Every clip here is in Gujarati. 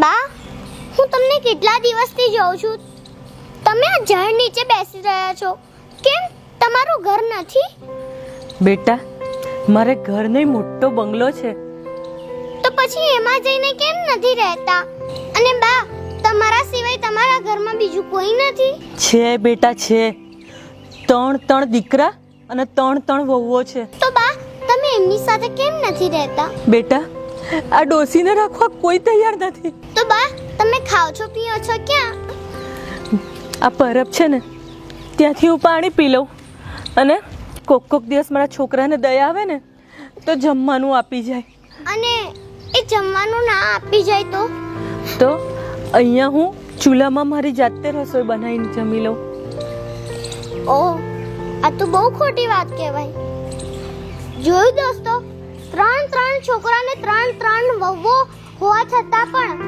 બા, હું તમને કેટલા દિવસથી જોઉં છું. તમે આ ઝાડ નીચે બેસી રહ્યા છો. કેમ તમારું ઘર નથી? બેટા, મારે ઘર નહીં, મોટો બંગલો છે. તો પછી એમાં જઈને કેમ નથી રહેતા? અને બા, તમારા સિવાય તમારા ઘરમાં બીજું કોઈ નથી? છે બેટા, છે. ત્રણ દીકરા અને ત્રણ વહુઓ છે. તો બા, તમે એમની સાથે કેમ નથી રહેતા? બેટા, આ ડોસીને રાખવા કોઈ તૈયાર નથી. તો બા, તમે ખાઓ છો પીઓ છો ક્યાં? આ પરબ છે ને, ત્યાંથી હું પાણી પી લઉં અને કોક દિવસ મારા છોકરાને દયા આવે ને તો જમવાનું આપી જાય. અને એ જમવાનું ના આપી જાય તો અહીંયા હું ચૂલામાં મારી જાતે રસોઈ બનાવીને જમી લઉં. ઓહ, આ તો બહુ ખોટી વાત કહેવાય. જોયું દોસ્તો, ત્રણ છોકરાને ત્રણ વહુઓ હોવા છતાં પણ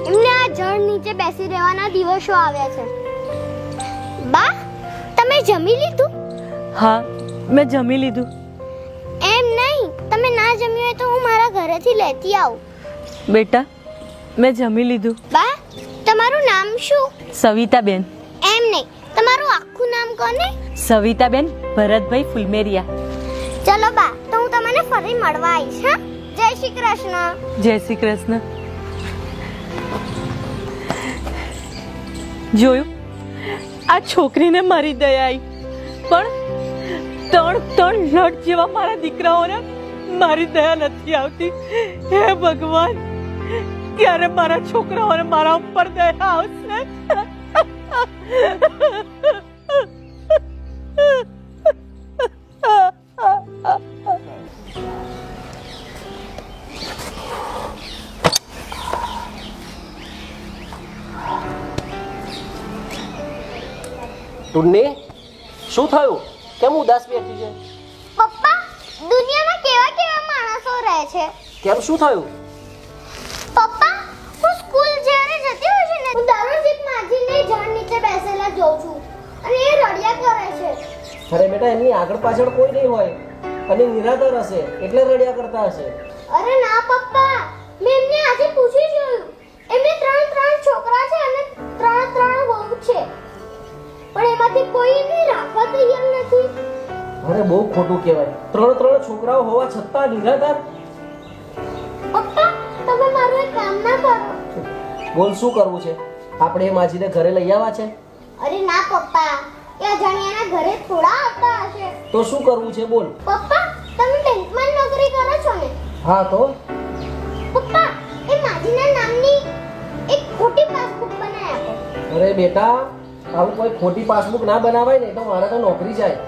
એમને આ ઝાડ નીચે બેસી રહેવાના દિવસો આવ્યા છે. બા, તમે જમી લીધું? હા, મેં જમી લીધું. એમ નહીં, તમે ના જમ્યું હોય તો હું મારા ઘરેથી લેતી આવું. બેટા, મેં જમી લીધું. બા, તમારું નામ શું? સવિતાબેન. એમ નહીં, તમારું આખું નામ કોને? સવિતાબેન ભરતભાઈ ફુલમેરિયા. ચલો બા, તો હું તમને ફરી મળવા આવીશ. હા, જય શ્રી કૃષ્ણ. જય શ્રી કૃષ્ણ. જોયું, આ છોકરીને મારી દયા આવી, પણ ત્રણ લટ જેવા મારા દીકરાઓને મારી દયા નથી આવતી. હે ભગવાન, ક્યારે મારા છોકરાઓને મારા ઉપર દયા આવશે? ટુન્ની, શું થયું? કેમ ઉદાસ બેઠી છે? પપ્પા, દુનિયામાં કેવા કેવા માણસો રહે છે. કેમ, શું થયું? પપ્પા, હું સ્કૂલ જ્યારે જતી હોય છે ને, હું દરરોજ એક માજીને ઝાડ નીચે બેસેલા જોઉં છું અને એ રડ્યા કરે છે. અરે બેટા, એમની આગળ પાછળ કોઈ નહીં હોય અને નિરાધાર હશે એટલે રડ્યા કરતા હશે. અરે ના પપ્પા, મેં એમને આજે પૂછી જોયું. એમને ત્રણ છોકરા છે અને ત્રણ વહુ છે, પણ એમાંથી કોઈ એમને રાખવા તૈયાર નથી. અરે બહુ ખોટું કહેવાય. ત્રણ છોકરાઓ હોવા છતાં નિરાધાર. પપ્પા, તમે મારું એક કામ ના કરો? બોલ, શું કરવું છે? આપણે એ માજીને ઘરે લઈ આવવા છે? અરે ના પપ્પા, એ અજાણ્યાના ઘરે થોડા આવતા હશે. તો શું કરવું છે? બોલ. પપ્પા, તમે બેંકમાં નોકરી કરો છો ને? હા, તો પપ્પા, એ માજીના નામની એક ખોટી પાસબુક બનાવી આપો. અરે બેટા, આવું કોઈ ખોટી પાસબુક ના બનાવાય ને, તો મારે તો નોકરી જાય.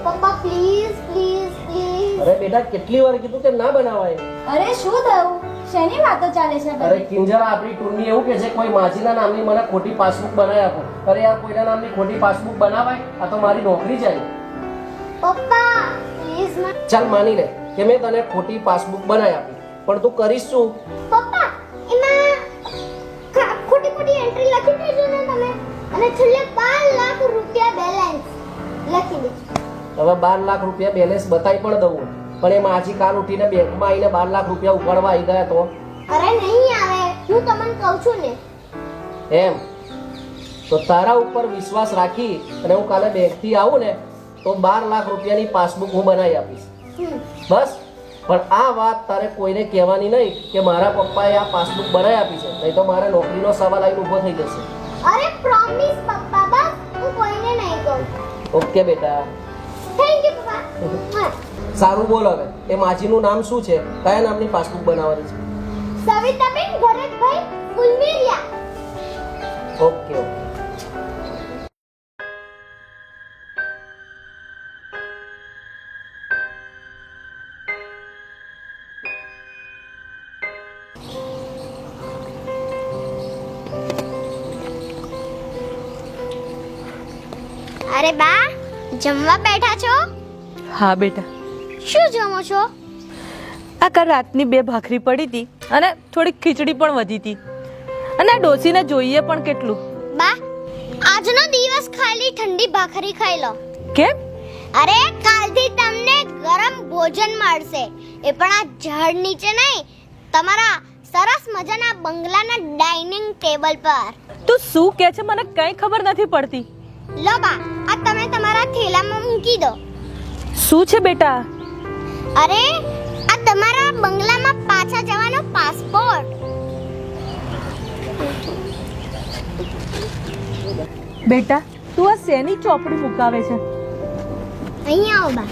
પપ્પા પ્લીઝ પ્લીઝ પ્લીઝ. અરે બેટા, કેટલી વાર કીધું કે ના બનાવાય. અરે શું થયું? શેની વાતો ચાલે છે અરે કિંજરા, આપણી ટુન્ની એવું કે છે કોઈ માજીના નામની મને ખોટી પાસબુક બનાવી આપો. અરે યાર, કોઈના નામની ખોટી પાસબુક બનાવાય? આ તો મારી નોકરી જાય. પપ્પા પ્લીઝ. ચાલ, માની લે કે મેં તને ખોટી પાસબુક બનાવી આપી, પણ તું કરીશ શું? પપ્પા, એમાં ખોટી એન્ટ્રી લખી દેજો ને તમે, અને છેલ્લે 12 લાખ રૂપિયા બેલેન્સ લખી દેજો. હવે 12 લાખ રૂપિયા બેલેન્સ બતાવી પણ દઉં, પણ એ માજી કાલ ઉઠીને બેંકમાં આવીને 12 લાખ રૂપિયા ઉપાડવા આવી ગયા તો? અરે નહીં આવે, હું તમને કહું છું ને. એમ તો તારા ઉપર વિશ્વાસ રાખી અને હું કાલે બેંકથી આવું ને તો 12 લાખ રૂપિયાની પાસબુક હું બનાવી આપીશ. બસ. પણ આ વાત તારે કોઈને કહેવાની નહીં કે મારા પપ્પાએ આ પાસબુક બનાવી આપી છે, નહીં તો મારે નોકરીનો સવાલ આવીને ઊભો થઈ જશે. અરે પ્રોમિસ પપ્પા, બસ હું કોઈને નહીં કહું. ઓકે બેટા. થેન્ક યુ પપ્પા. સારું, બોલ હવે એ માજીનું નામ શું છે? કયા નામની પાસબુક બનાવવાની છે? સવિતાબેન ભરતભાઈ ફુલમેરિયા. ઓકે. અરે બા, જમવા બેઠા છો? હા બેટા. શું જમો છો? આ કાલ રાતની 2 ભાખરી પડી હતી અને થોડીક ખીચડી પણ વધી હતી, અને આ ડોસીને જોઈએ પણ કેટલું. બા, આજનો દિવસ ખાલી ઠંડી ભાખરી ખાઈ લો. કેમ? અરે કાલથી તમને ગરમ ભોજન મળશે, એ પણ આ ઝાડ નીચે નહીં, તમારા સરસ મજાના બંગલાના ડાઇનિંગ ટેબલ પર. તું શું કહે છે મને કઈ ખબર નથી પડતી. લો બા, આ તમે તમારા થેલામાં મૂકી દો. શું છે બેટા? અરે, આ તમારા બંગલામાં પાછા જવાનો પાસપોર્ટ. બેટા તું આ શેની ચોપડી મુકાવે છે? અહીંયા આવો બા.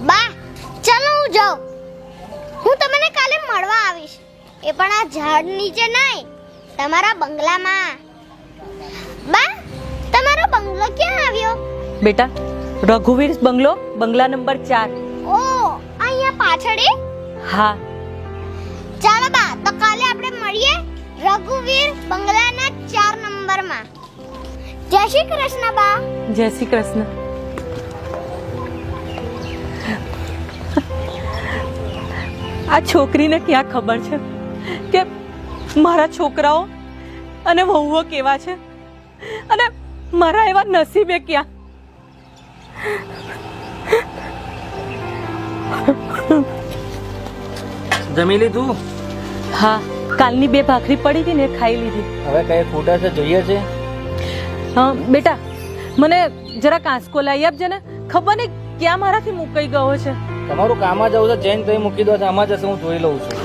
બા, ચલો હું જાઉં. હું તમને કાલે મળવા આવીશ. એ પણ આ ઝાડ નીચે નહીં, તમારા બંગલામાં. બા, તમારો બંગલો ક્યાં આવ્યો? બેટા રઘુવીર બંગલો, બંગલા નંબર 4. ઓ, અહીંયા પાછળ એ? હા. ચાલો બા, તો કાલે આપણે મળીએ રઘુવીર બંગલાના 4 નંબરમાં. જય શ્રી કૃષ્ણ બા. જય શ્રી કૃષ્ણ. આ છોકરીને ક્યાં ખબર છે કે મારા છોકરાઓ અને વહુઓ કેવા છે અને મારા એવા નસીબે ક્યાં. જમી લીધું? હા, કાલની 2 ભાખરી પડી હતી ને એ ખાઈ લીધી. હવે કઈ ફૂટા છે જોઈએ છે? હા બેટા, મને જરા કાંસકો લાવી આપજે ને. ખબર નહીં ક્યાં મારાથી મુકાઈ ગયો છે. તમારું કામ જ આવું છે, જૈન તો મૂકી દો. આમાં જશે, હું જોઈ લઉં છું.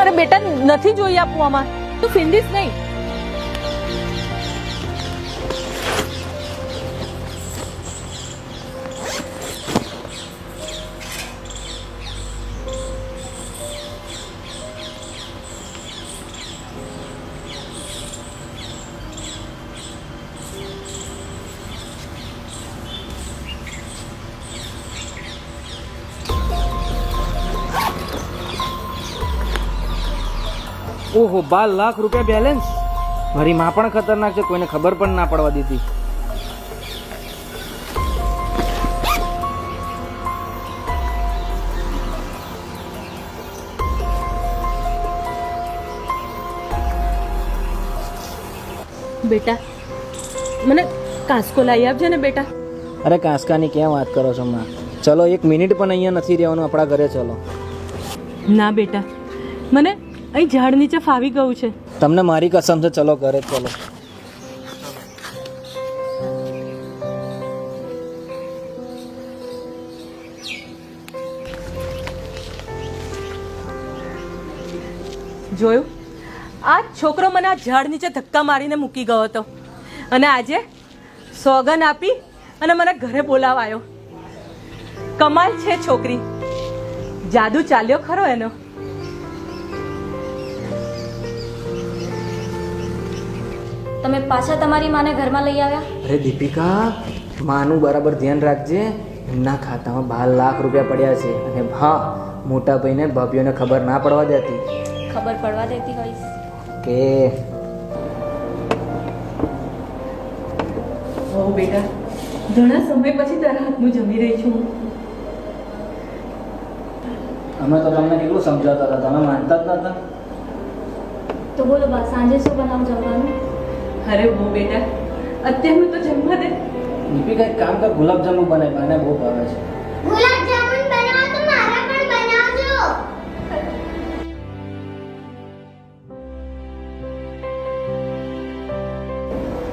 અરે બેટા નથી જોઈ આપવું આમાં. તું ફિંદીશ નહીં. ઓહો, 12 લાખ રૂપિયા બેલેન્સ. મારી માં પણ ખતરનાક છે, કોઈને ખબર પણ ના પડવા દીધી. બેટા મને કાંસકો લાવી આપજે ને બેટા. અરે કાંસકાની ક્યાં વાત કરો છો માં? ચલો 1 મિનિટ પણ અહીંયા નથી રહેવાનું, આપણા ઘરે ચલો. ના બેટા, મને અહીં ઝાડ નીચે ફાવી ગયું છે. તમને મારી કસમ છે, ચલો ઘરે ચલો. જોયું, આ છોકરો મને આ ઝાડ નીચે ધક્કા મારીને મૂકી ગયો હતો અને આજે સોગન આપી અને મને ઘરે બોલાવાયો. કમાલ છે છોકરી, જાદુ ચાલ્યો ખરો એનો. તમે પાછા તમારી માને ઘરમાં લઈ આવ્યા? અરે દીપિકા, માનું બરાબર ધ્યાન રાખજે. એમના ખાતામાં 12 લાખ રૂપિયા પડ્યા છે. અને હા, મોટા ભાઈને ભાભીઓને ખબર ના પડવા દેતી. ખબર પડવા દેતી હોઈશ. કે ઓ બેટા, ઘણા સમય પછી તારા હાથનું જમી રહી છું. અમે તો તમને કેટલું સમજાવતા હતા, તમે માનતા જ નતા. તો બોલો બા, સાંજે શું બનાવું જમવાનું? અરે બહુ બેટા, અત્યારનું તો જમવા દે. દીપિકા એક કામ કર, ગુલાબજાંબુ બનાય, મને બહુ ભાવે છે. ગુલાબ જામુન બનાવો તો મારા પણ બનાવજો.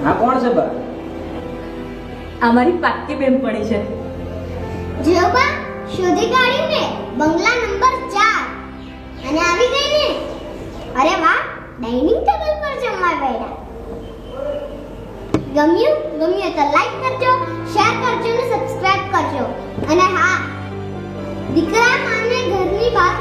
હા, કોણ છે બા? આ મારી પાક્કી બેનપણી છે. જો બા, શોધી કાઢ્યું ને બંગલા નંબર 4 અને આવી ગઈ ને. અરે વાહ, ડાઇનિંગ ટેબલ પર જમવા બેઠા. ગમ્યું તો લાઈક કરજો, શેર કરજો અને સબસ્ક્રાઇબ કરજો. અને હા, દીકરા માને ઘરની બહાર